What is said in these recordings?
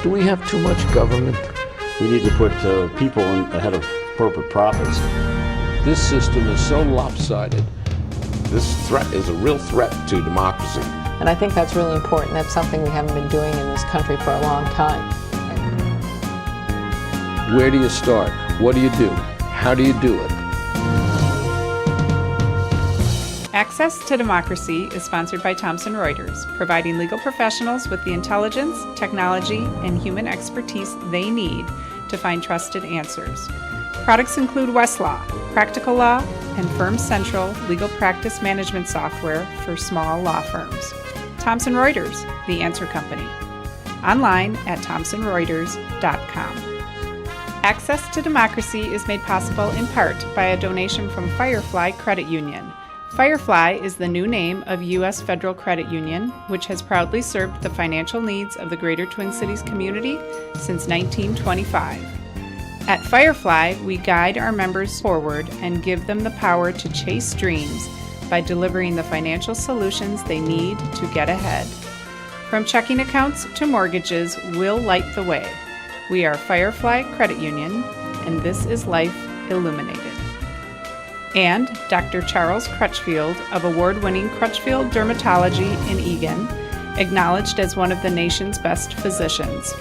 Do we have too much government? We need to put people ahead of corporate profits. This system is so lopsided. This threat is a real threat to democracy. And I think that's really important. That's something we haven't been doing in this country for a long time. Where do you start? What do you do? How do you do it? Access to Democracy is sponsored by Thomson Reuters, providing legal professionals with the intelligence, technology, and human expertise they need to find trusted answers. Products include Westlaw, Practical Law, and Firm Central legal practice management software for small law firms. Thomson Reuters, the answer company. Online at thomsonreuters.com. Access to Democracy is made possible in part by a donation from Firefly Credit Union. Firefly is the new name of U.S. Federal Credit Union, which has proudly served the financial needs of the Greater Twin Cities community since 1925. At Firefly, we guide our members forward and give them the power to chase dreams by delivering the financial solutions they need to get ahead. From checking accounts to mortgages, we'll light the way. We are Firefly Credit Union, and this is Life Illuminated. And Dr. Charles Crutchfield of award-winning Crutchfield Dermatology in Eagan, acknowledged as one of the nation's best physicians.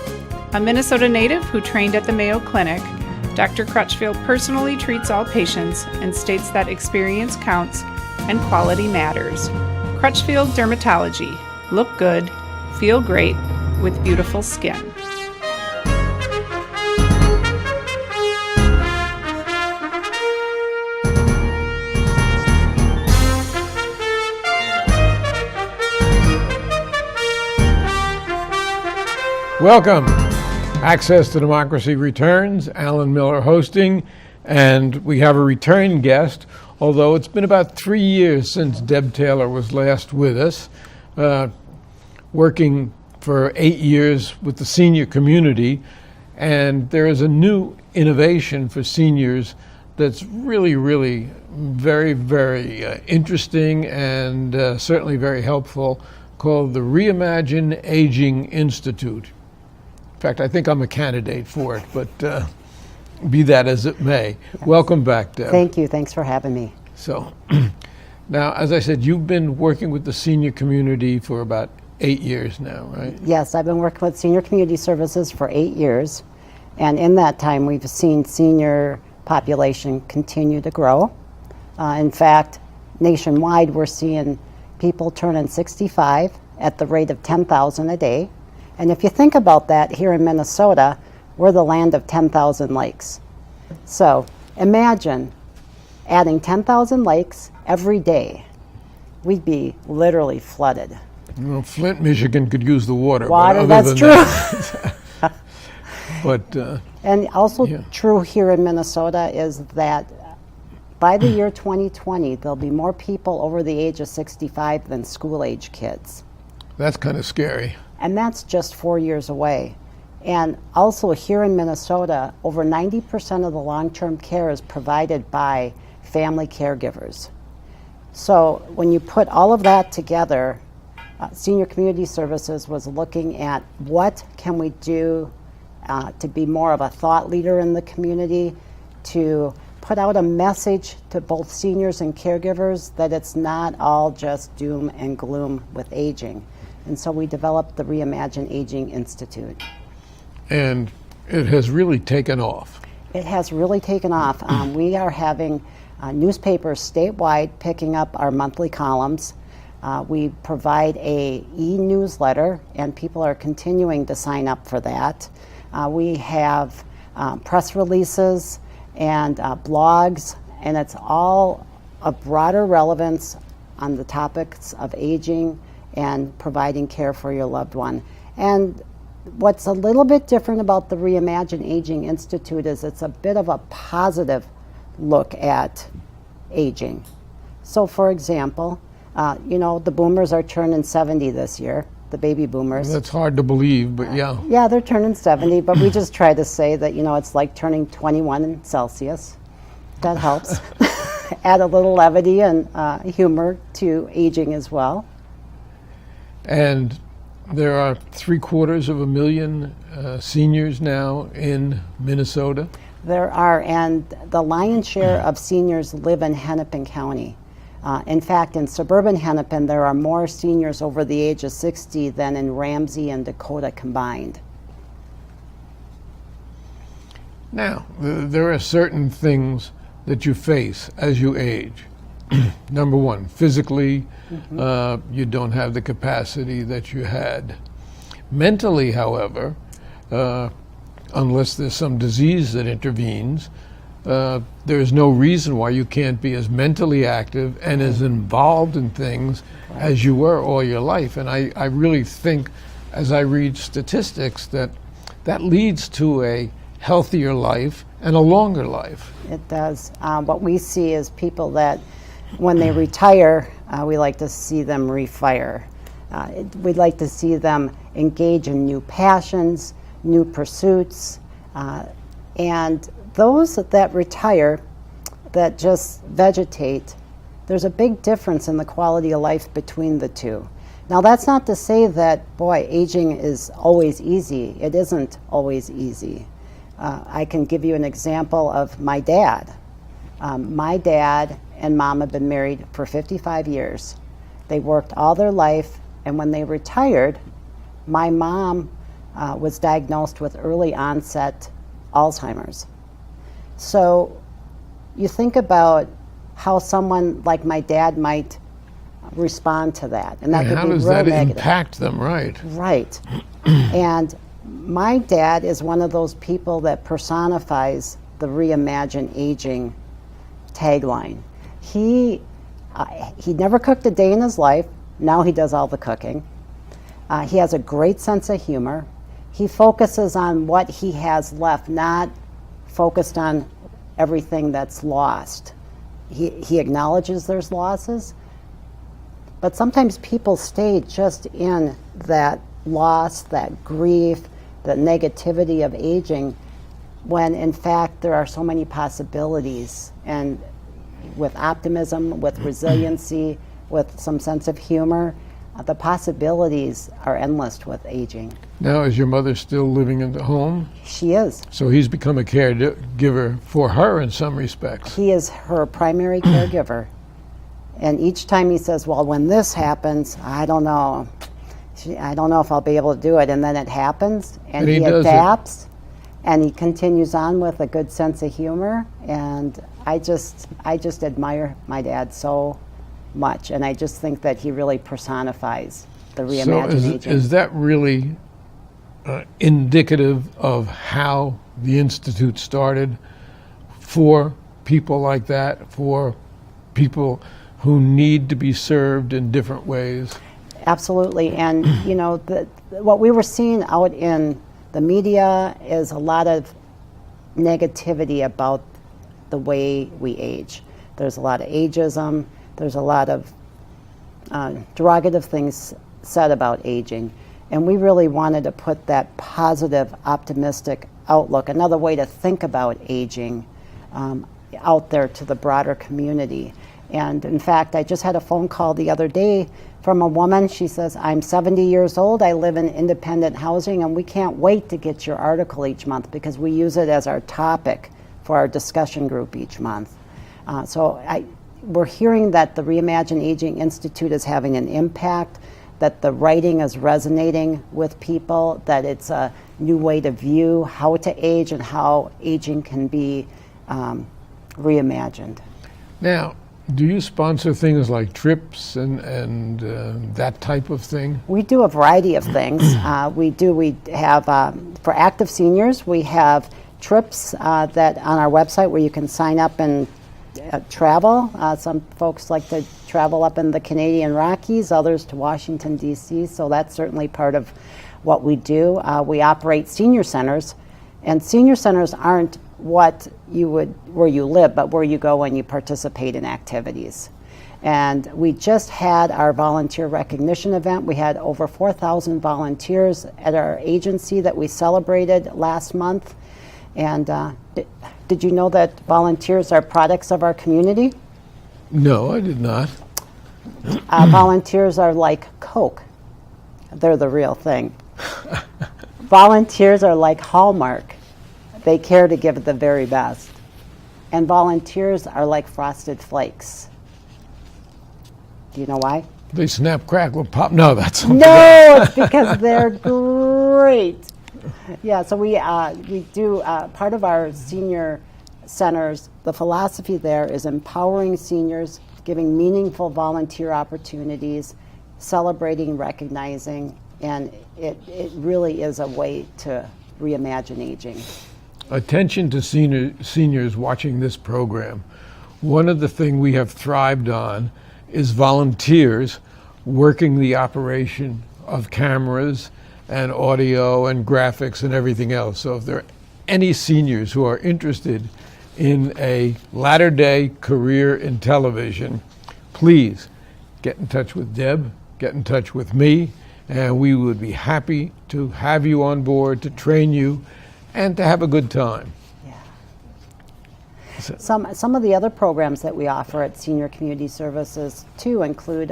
A Minnesota native who trained at the Mayo Clinic, Dr. Crutchfield personally treats all patients and states that experience counts and quality matters. Crutchfield Dermatology. Look good, feel great, with beautiful skin. Welcome. Access to Democracy returns. Alan Miller hosting, and we have a return guest, although it's been about 3 years since Deb Taylor was last with us, working for 8 years with the senior community, and there is a new innovation for seniors that's really very interesting and certainly very helpful, called the Reimagine Aging Institute. In fact, I think I'm a candidate for it, but be that as it may. Yes. Welcome back, Deb. Thank you. Thanks for having me. So, now, as I said, you've been working with the senior community for about 8 years now, right? Yes, I've been working with Senior Community Services for 8 years, and in that time, we've seen senior population continue to grow. In fact, nationwide, we're seeing people turning 65 at the rate of 10,000 a day. And if you think about that, here in Minnesota, we're the land of 10,000 lakes. So imagine adding 10,000 lakes every day. We'd be literally flooded. Well, Flint, Michigan could use the water. Water, that's true. But and also true here in Minnesota is that by the year 2020, there'll be more people over the age of 65 than school-age kids. That's kind of scary. And that's just 4 years away. And also here in Minnesota, over 90% of the long-term care is provided by family caregivers. So when you put all of that together, Senior Community Services was looking at what can we do to be more of a thought leader in the community, to put out a message to both seniors and caregivers that it's not all just doom and gloom with aging. And so we developed the Reimagine Aging Institute. And it has really taken off. It has really taken off. We are having newspapers statewide picking up our monthly columns. We provide a e-newsletter, and people are continuing to sign up for that. We have press releases and blogs, and it's all of broader relevance on the topics of aging and providing care for your loved one. And what's a little bit different about the Reimagine Aging Institute is it's a bit of a positive look at aging. So for example, the boomers are turning 70 this year, the baby boomers. That's hard to believe, but yeah. Yeah, they're turning 70, but we just try to say that, it's like turning 21 in Celsius. That helps. Add a little levity and humor to aging as well. And there are 750,000 seniors now in Minnesota. There are, and the lion's share of seniors live in Hennepin County. In fact, in suburban Hennepin, there are more seniors over the age of 60 than in Ramsey and Dakota combined. Now, there are certain things that you face as you age. Number one, physically, you don't have the capacity that you had. Mentally, however, unless there's some disease that intervenes, there is no reason why you can't be as mentally active and as involved in things as you were all your life. And I really think, as I read statistics, that leads to a healthier life and a longer life. It does. What we see is people that, when they retire, we like to see them refire. We'd like to see them engage in new passions, new pursuits, and those that retire, that just vegetate, there's a big difference in the quality of life between the two. Now, that's not to say that, boy, aging is always easy. It isn't always easy. I can give you an example of my dad. My dad and mom have been married for 55 years. They worked all their life, and when they retired, my mom was diagnosed with early onset Alzheimer's. So you think about how someone like my dad might respond to that. And that And could how be does real that negative. impact them, right? Right. And my dad is one of those people that personifies the Reimagine Aging tagline. He never cooked a day in his life. Now he does all the cooking. He has a great sense of humor. He focuses on what he has left, not focused on everything that's lost. He acknowledges there's losses, but sometimes people stay just in that loss, that grief, the negativity of aging, when in fact there are so many possibilities. And with optimism, with resiliency, with some sense of humor, the possibilities are endless with aging. Now, is your mother still living in the home? She is. So he's become a caregiver for her in some respects. He is her primary caregiver. And each time he says, well, when this happens, I don't know. I don't know if I'll be able to do it. And then it happens, and he does it. adapts, and he continues on with a good sense of humor. And I just admire my dad so much. And I just think that he really personifies the Reimagine Aging. Is that really indicative of how the Institute started for people like that, for people who need to be served in different ways? Absolutely. And, you know, what we were seeing out in the media is a lot of negativity about the way we age. There's a lot of ageism. There's a lot of derogative things said about aging. And we really wanted to put that positive, optimistic outlook, another way to think about aging, out there to the broader community. And in fact, I just had a phone call the other day from a woman. She says, I'm 70 years old, I live in independent housing, and we can't wait to get your article each month because we use it as our topic for our discussion group each month. We're hearing that the Reimagine Aging Institute is having an impact, that the writing is resonating with people, that it's a new way to view how to age and how aging can be reimagined. Now, do you sponsor things like trips and that type of thing? We do a variety of things. We have, for active seniors, we have trips that on our website where you can sign up and travel. Some folks like to travel up in the Canadian Rockies, others to Washington, D.C., so that's certainly part of what we do. We operate senior centers, and senior centers aren't where you live, but where you go when you participate in activities. And we just had our volunteer recognition event. We had over 4,000 volunteers at our agency that we celebrated last month. And did you know that volunteers are products of our community? No, I did not. Volunteers are like Coke. they're the real thing. Volunteers are like Hallmark. They care to give the very best. And volunteers are like Frosted Flakes. Do you know why? They snap, crackle, pop. No, that's something No, it's because they're great. Yeah, so we do part of our senior centers. The philosophy there is empowering seniors, giving meaningful volunteer opportunities, celebrating, recognizing, and it really is a way to reimagine aging. Attention to seniors watching this program. One of the things we have thrived on is volunteers working the operation of cameras and audio and graphics and everything else. So if there are any seniors who are interested in a latter-day career in television, please get in touch with Deb, get in touch with me, and we would be happy to have you on board, to train you, and to have a good time. Yeah. Some of the other programs that we offer at Senior Community Services too include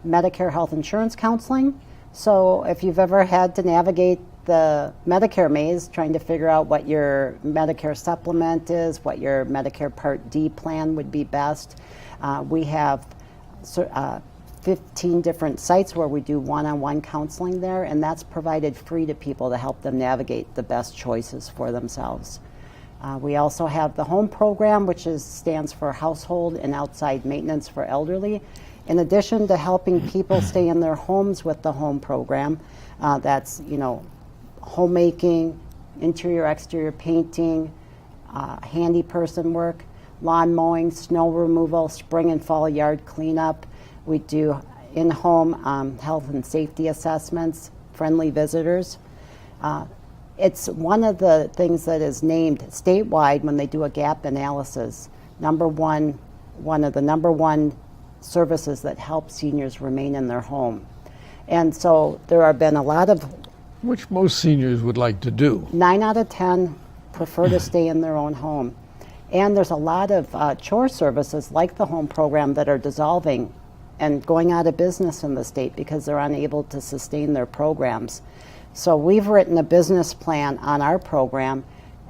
Medicare health insurance counseling. So if you've ever had to navigate the Medicare maze, trying to figure out what your Medicare supplement is, what your Medicare Part D plan would be best, we have 15 different sites where we do one-on-one counseling there, and that's provided free to people to help them navigate the best choices for themselves. We also have the home program, which stands for household and outside maintenance for elderly. In addition to helping people stay in their homes with the home program, that's homemaking, interior exterior painting, handy person work, lawn mowing, snow removal, spring and fall yard cleanup. We do in-home health and safety assessments, friendly visitors. It's one of the things that is named statewide when they do a gap analysis, one of the number one services that help seniors remain in their home. And so there have been a lot of... Which most seniors would like to do. 9 out of 10 prefer to stay in their own home. And there's a lot of chore services like the home program that are dissolving and going out of business in the state because they're unable to sustain their programs. So we've written a business plan on our program,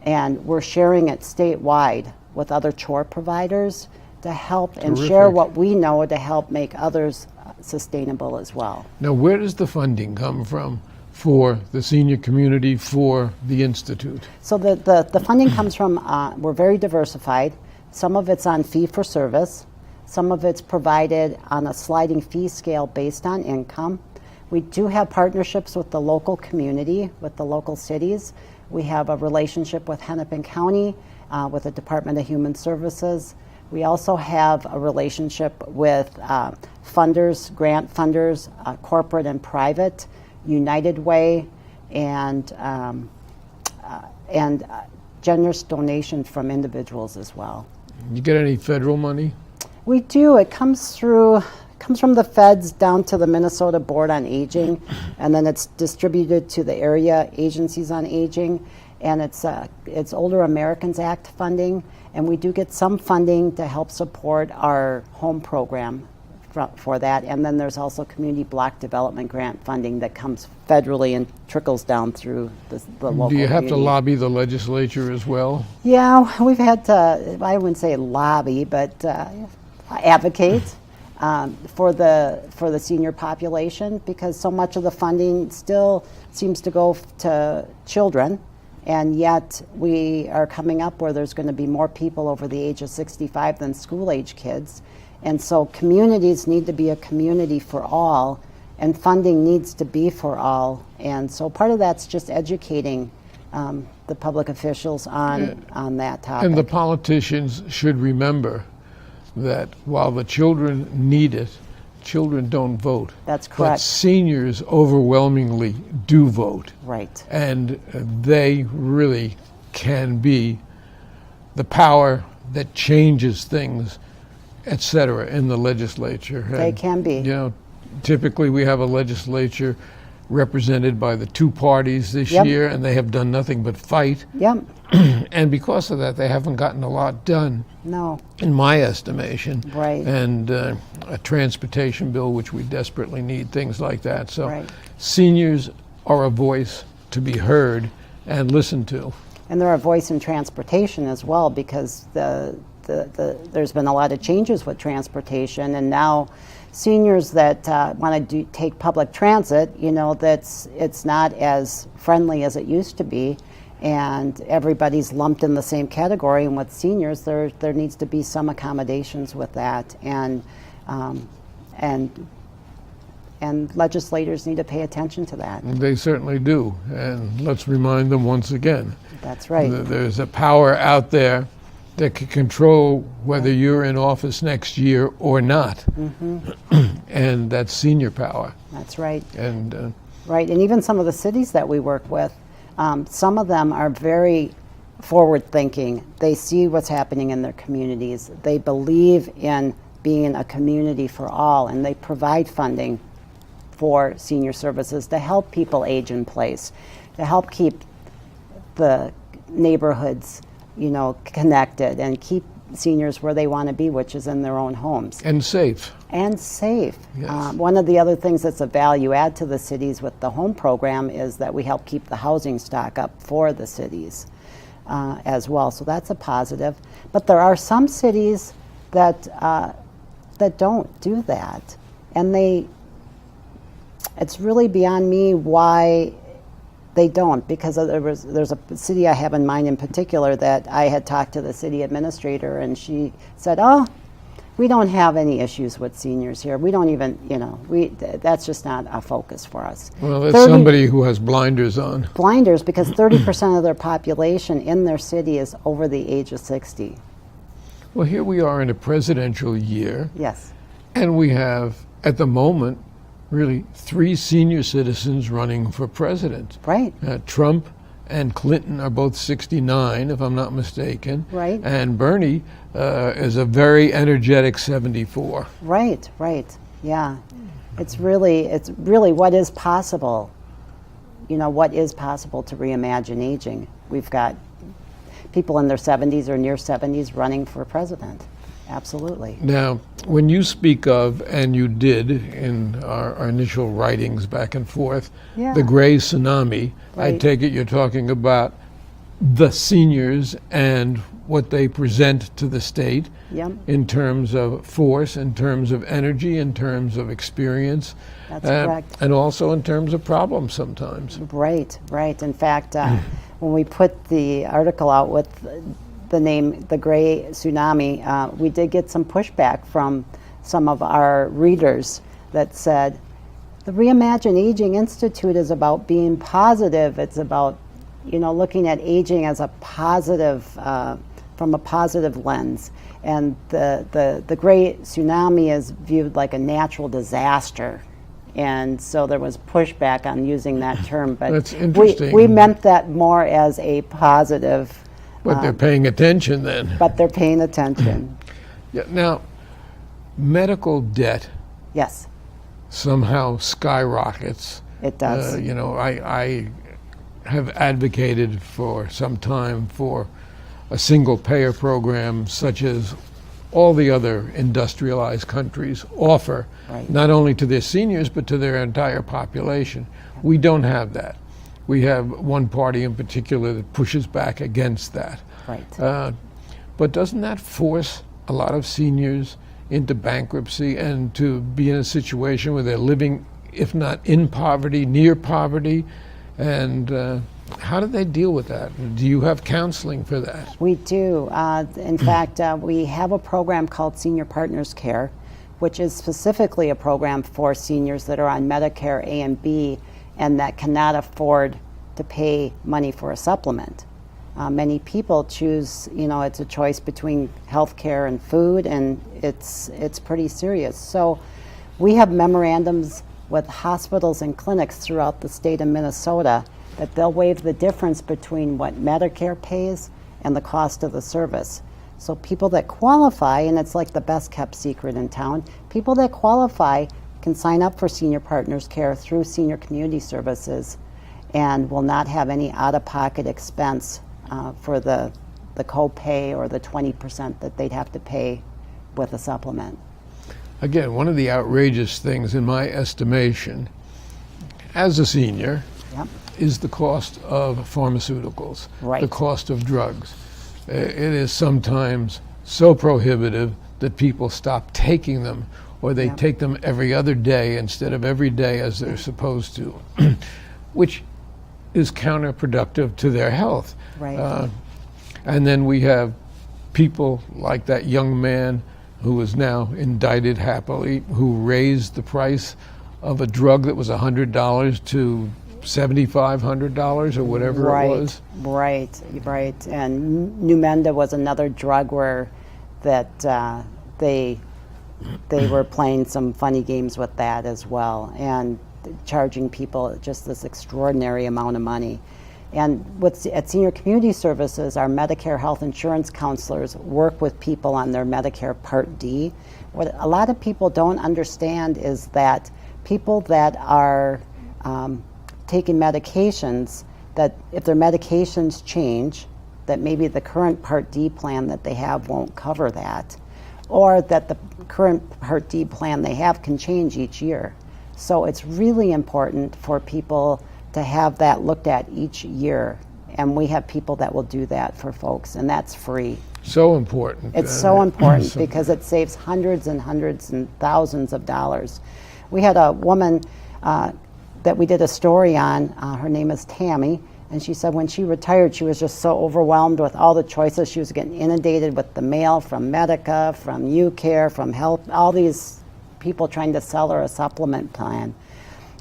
and we're sharing it statewide with other chore providers to help and share what we know to help make others sustainable as well. Now, where does the funding come from for the senior community, for the Institute? So the funding comes from, we're very diversified. Some of it's on fee for service. Some of it's provided on a sliding fee scale based on income. We do have partnerships with the local community, with the local cities. We have a relationship with Hennepin County, with the Department of Human Services. We also have a relationship with funders, grant funders, corporate and private, United Way, and generous donations from individuals as well. You get any federal money? We do. It comes from the feds down to the Minnesota Board on Aging, and then it's distributed to the area agencies on aging, and it's Older Americans Act funding, and we do get some funding to help support our home program for that, and then there's also community block development grant funding that comes federally and trickles down through the local Do you have community. to lobby the legislature as well? Yeah, we've had to, I wouldn't say lobby, but advocate for the senior population, because so much of the funding still seems to go to children, and yet we are coming up where there's going to be more people over the age of 65 than school-age kids. And so communities need to be a community for all, and funding needs to be for all. And so part of that's just educating the public officials on that topic. And the politicians should remember that while the children need it, children don't vote. That's But correct. seniors overwhelmingly do vote. Right. And they really can be the power that changes things, et cetera, in the legislature. They And, can be. You know, typically we have a legislature represented by the two parties this Yep. year, and they have done nothing but fight. Yep. And because of that, they haven't gotten a lot done, No. in my estimation. Right. And a transportation bill, which we desperately need, things like that. So Right. seniors are a voice to be heard and listened to. And they're a voice in transportation as well, because there's been a lot of changes with transportation, and now seniors that want to take public transit, it's not as friendly as it used to be, and everybody's lumped in the same category. And with seniors, there needs to be some accommodations with that, and legislators need to pay attention to that. They certainly do. And let's remind them once again, That's right. there's a power out there that can control whether you're in office next year or not. And that's senior power. That's right. And Right, and even some of the cities that we work with, some of them are very forward-thinking. They see what's happening in their communities. They believe in being a community for all, and they provide funding for senior services to help people age in place, to help keep the neighborhoods, connected, and keep seniors where they want to be, which is in their own homes. and safe. And safe. Yes. One of the other things that's a value add to the cities with the home program is that we help keep the housing stock up for the cities as well. So that's a positive. But there are some cities that don't do that, and it's really beyond me why they don't. Because there's a city I have in mind in particular that I had talked to the city administrator, and she said, "Oh, we don't have any issues with seniors here. We don't even, that's just not a focus for us." Well, that's somebody who has blinders on. Blinders, because 30% of their population in their city is over the age of 60. Well, here we are in a presidential year, Yes. and we have, at the moment, really 3 senior citizens running for president. Right. Trump and Clinton are both 69, if I'm not mistaken. Right. And Bernie is a very energetic 74. Right. Yeah. It's really what is possible. What is possible to reimagine aging. We've got people in their 70s or near 70s running for president. Absolutely. Now, when you speak of, and you did in our initial writings back and forth, Yeah. the gray tsunami, I Right. take it you're talking about the seniors and what they present to the state Yep. in terms of force, in terms of energy, in terms of experience, That's correct. and also in terms of problems sometimes. Right. In fact, when we put the article out with the name The Gray Tsunami, we did get some pushback from some of our readers that said, the Reimagine Aging Institute is about being positive. It's about, looking at aging as a positive, from a positive lens. And the Gray Tsunami is viewed like a natural disaster. And so there was pushback on using that term. But That's interesting. we meant that more as a positive. But they're paying attention then. But they're paying attention. Yeah, now, medical debt Yes, somehow skyrockets. it does. I have advocated for some time for a single payer program such as all the other industrialized countries offer, Right. not only to their seniors but to their entire population. We don't have that. We have one party in particular that pushes back against that. Right. But doesn't that force a lot of seniors into bankruptcy and to be in a situation where they're living, if not in poverty, near poverty? And how do they deal with that? Do you have counseling for that? We do. In fact, we have a program called Senior Partners Care, which is specifically a program for seniors that are on Medicare A and B and that cannot afford to pay money for a supplement. Many people choose, it's a choice between health care and food, and it's pretty serious. So we have memorandums with hospitals and clinics throughout the state of Minnesota that they'll waive the difference between what Medicare pays and the cost of the service. So people that qualify, and it's like the best kept secret in town, people that qualify can sign up for Senior Partners Care through Senior Community Services and will not have any out-of-pocket expense for the copay or the 20% that they'd have to pay with a supplement. Again, one of the outrageous things in my estimation as a senior Yep. is the cost of pharmaceuticals, Right. the cost of drugs. It is sometimes so prohibitive that people stop taking them, or they Yep. take them every other day instead of every day as they're supposed to, which is counterproductive to their health. Right. And then we have people like that young man who is now indicted happily, who raised the price of a drug that was $100 to $7,500 or whatever right, it was. Right. And Numenda was another drug where that they were playing some funny games with that as well, and charging people just this extraordinary amount of money. And at Senior Community Services, our Medicare health insurance counselors work with people on their Medicare Part D. What a lot of people don't understand is that people that are taking medications, that if their medications change, that maybe the current Part D plan that they have won't cover that, or that the current Part D plan they have can change each year. So it's really important for people to have that looked at each year, and we have people that will do that for folks, and that's free. So important. It's so important because it saves hundreds and hundreds and thousands of dollars. We had a woman that we did a story on, her name is Tammy, and she said when she retired she was just so overwhelmed with all the choices. She was getting inundated with the mail from Medica, from UCare, from Health, all these people trying to sell her a supplement plan.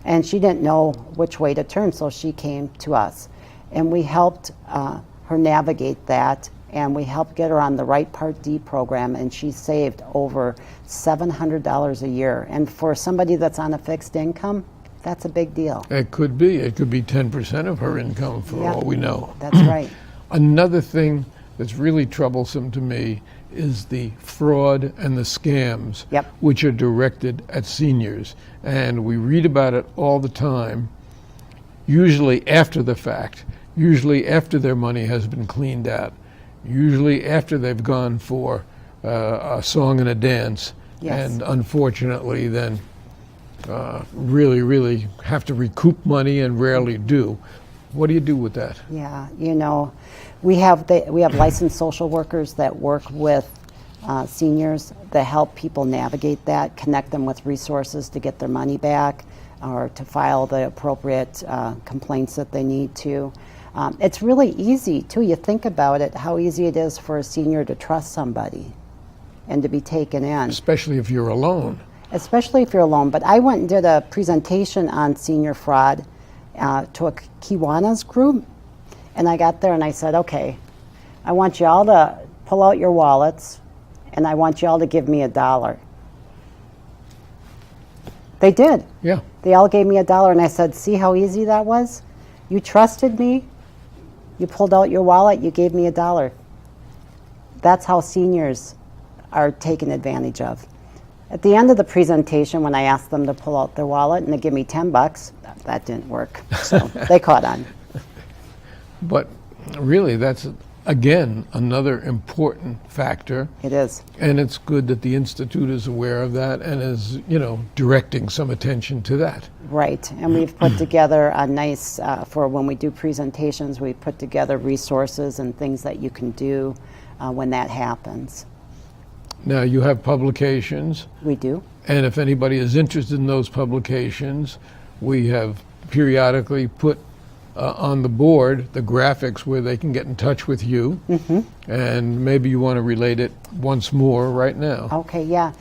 And she didn't know which way to turn, so she came to us. And we helped her navigate that, and we helped get her on the right Part D program, and she saved over $700 a year. And for somebody that's on a fixed income, that's a big deal. It could be 10% of her income for Yeah. all we know. That's right. Another thing that's really troublesome to me is the fraud and the scams, Yep. which are directed at seniors. And we read about it all the time, usually after the fact, usually after their money has been cleaned out, usually after they've gone for a song and a dance, Yes. and unfortunately then really have to recoup money and rarely do. What do you do with that? Yeah, you know, we have licensed social workers that work with seniors that help people navigate that, connect them with resources to get their money back or to file the appropriate complaints that they need to. It's really easy, too. You think about it, how easy it is for a senior to trust somebody and to be taken in. Especially if you're alone. Especially if you're alone. But I went and did a presentation on senior fraud to a Kiwanis group, and I got there and I said, okay, I want you all to pull out your wallets, and I want you all to give me $1. They did. Yeah. They all gave me $1, and I said, see how easy that was? You trusted me, you pulled out your wallet, you gave me $1. That's how seniors are taken advantage of. At the end of the presentation, when I asked them to pull out their wallet and to give me $10, that didn't work. So they caught on. But really, that's, again, another important factor. It is. And it's good that the Institute is aware of that and is, directing some attention to that. Right. And we've put together a nice, for when we do presentations, we put together resources and things that you can do when that happens. Now, you have publications. We do. And if anybody is interested in those publications, we have periodically put on the board the graphics where they can get in touch with you. Mm-hmm. And maybe you want to relate it once more right now. Okay, yeah.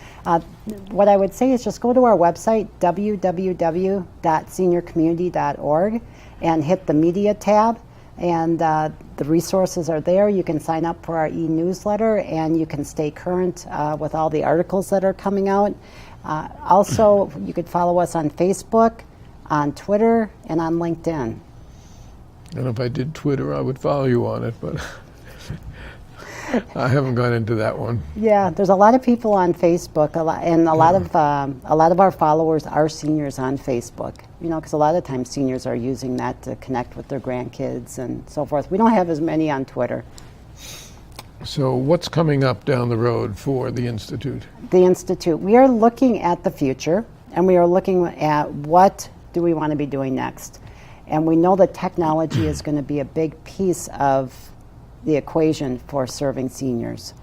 What I would say is just go to our website, www.seniorcommunity.org, and hit the media tab. And the resources are there. You can sign up for our e-newsletter, and you can stay current with all the articles that are coming out. Also, you could follow us on Facebook, on Twitter, and on LinkedIn. And if I did Twitter, I would follow you on it, but... I haven't gone into that one. Yeah, there's a lot of people on Facebook, and a lot of our followers are seniors on Facebook. You know, because a lot of times seniors are using that to connect with their grandkids and so forth. We don't have as many on Twitter. So what's coming up down the road for the Institute? The Institute, we are looking at the future, and we are looking at what do we want to be doing next. And we know that technology is going to be a big piece of the equation for serving seniors.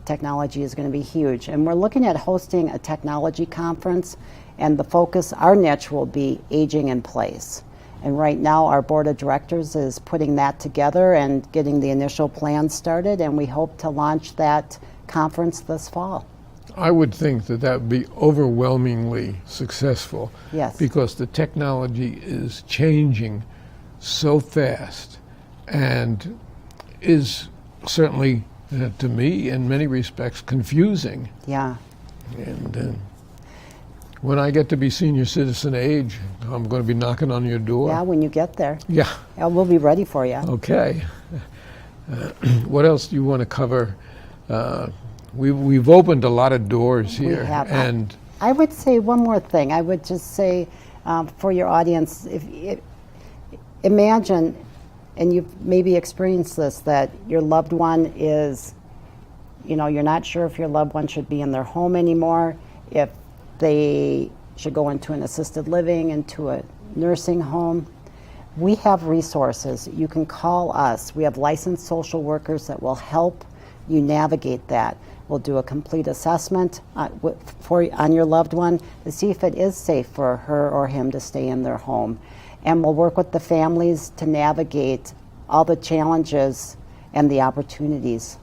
Technology is going to be huge. And we're looking at hosting a technology conference, and the focus, our niche, will be aging in place. And right now our board of directors is putting that together and getting the initial plans started, and we hope to launch that conference this fall. I would think that that would be overwhelmingly successful. Yes. Because the technology is changing so fast and is certainly, to me, in many respects, confusing. Yeah. And when I get to be senior citizen age, I'm going to be knocking on your door. Yeah, when you get there. Yeah. Yeah, we'll be ready for you. Okay. What else do you want to cover? We've opened a lot of doors here. We have. And I would say one more thing. I would just say for your audience, imagine, and you've maybe experienced this, that your loved one is, you know, you're not sure if your loved one should be in their home anymore, if they should go into an assisted living, into a nursing home. We have resources. You can call us. We have licensed social workers that will help you navigate that. We'll do a complete assessment on your loved one to see if it is safe for her or him to stay in their home. And we'll work with the families to navigate all the challenges and the opportunities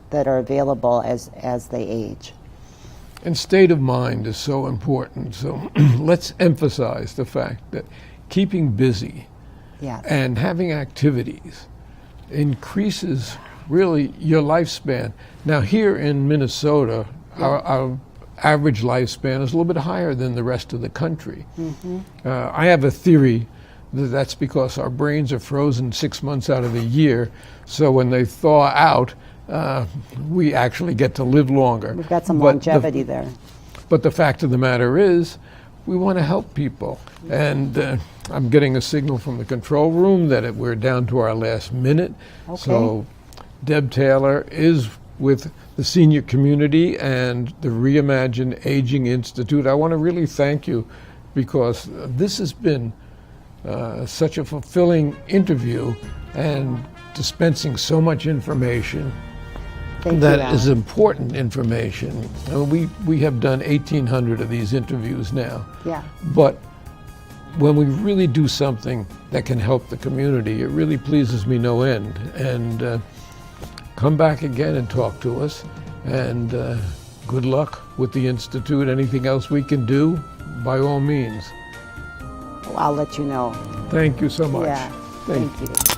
that are available as they age. And state of mind is so important. So let's emphasize the fact that keeping busy and having activities increases really your lifespan. Now here in Minnesota, our average lifespan is a little bit higher than the rest of the country. Mm-hmm. I have a theory that that's because our brains are frozen 6 months out of the year, so when they thaw out, we actually get to live longer. We've got some longevity there. But the fact of the matter is, we want to help people. And I'm getting a signal from the control room that we're down to our last minute. Okay. So Deb Taylor is with the senior community and the Reimagine Aging Institute. I want to really thank you, because this has been such a fulfilling interview and dispensing so much information. That is important information. We have done 1,800 of these interviews now. Yeah. But when we really do something that can help the community, it really pleases me no end. And come back again and talk to us. And good luck with the Institute. Anything else we can do, by all means. I'll let you know. Thank you so much. Yeah. Thank you.